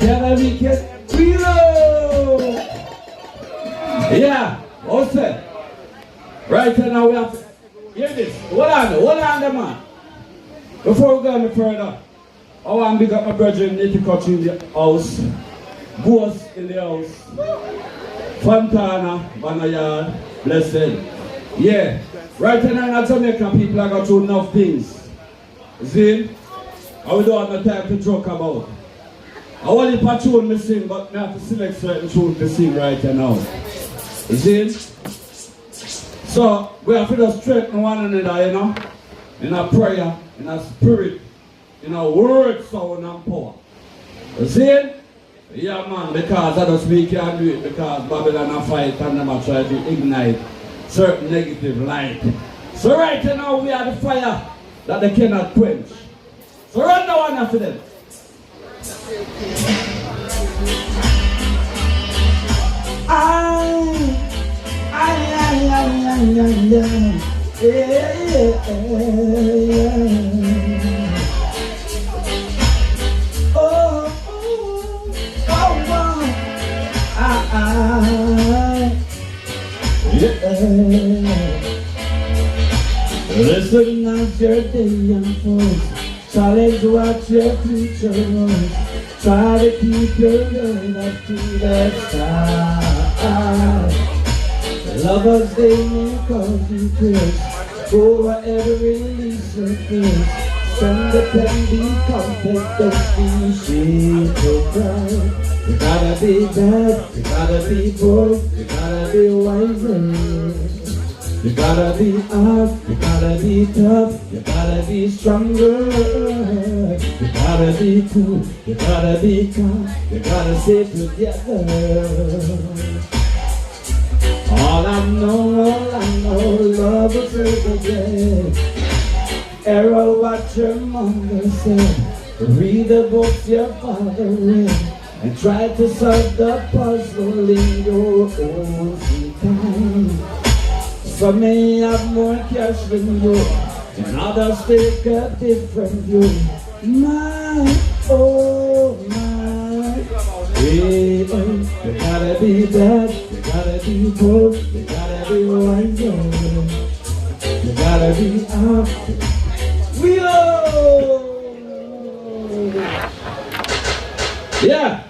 Together we can reload. Yeah, all set. Right now we have to hear this. Hold on there, man. Before we go any further, I want to big up my brother Nitty Koch in the house, Ghost in the house, Fontana, Banayard, Blessed. Yeah, right now in Jamaica people are going through enough things. See? I we don't have no time to joke about. I want to tune me sing, but I have to select certain tunes to sing right now. You see? So, we have to just strengthen one another, you know, in a prayer, in a spirit, in a word, sound and power. You see? Yeah, man, because I just we can't do it because Babylon a fight and them a try to ignite certain negative light. So right now we are the fire that they cannot quench. So run the one after them. Listen as your day unfolds, challenge what your future holds. Try to keep your love up to the sky. Lovers, they may cause you tears, go wherever release your fears. Some that can be contact, don't be ashamed to cry. You gotta be bad, you gotta be bold, you gotta be wiser. You gotta be hard, you gotta be tough, you gotta be stronger. You gotta be cool, you gotta be calm, you gotta stay together. All I know, love will save the day. Errol, what your mother said. Read the books your father read, and try to solve the puzzle in your own free time. Some may have more cash than you, and others take a different view. My, oh my, hey, you gotta be bad, you gotta be bold, you gotta be wiser, you gotta be out. We love. Yeah.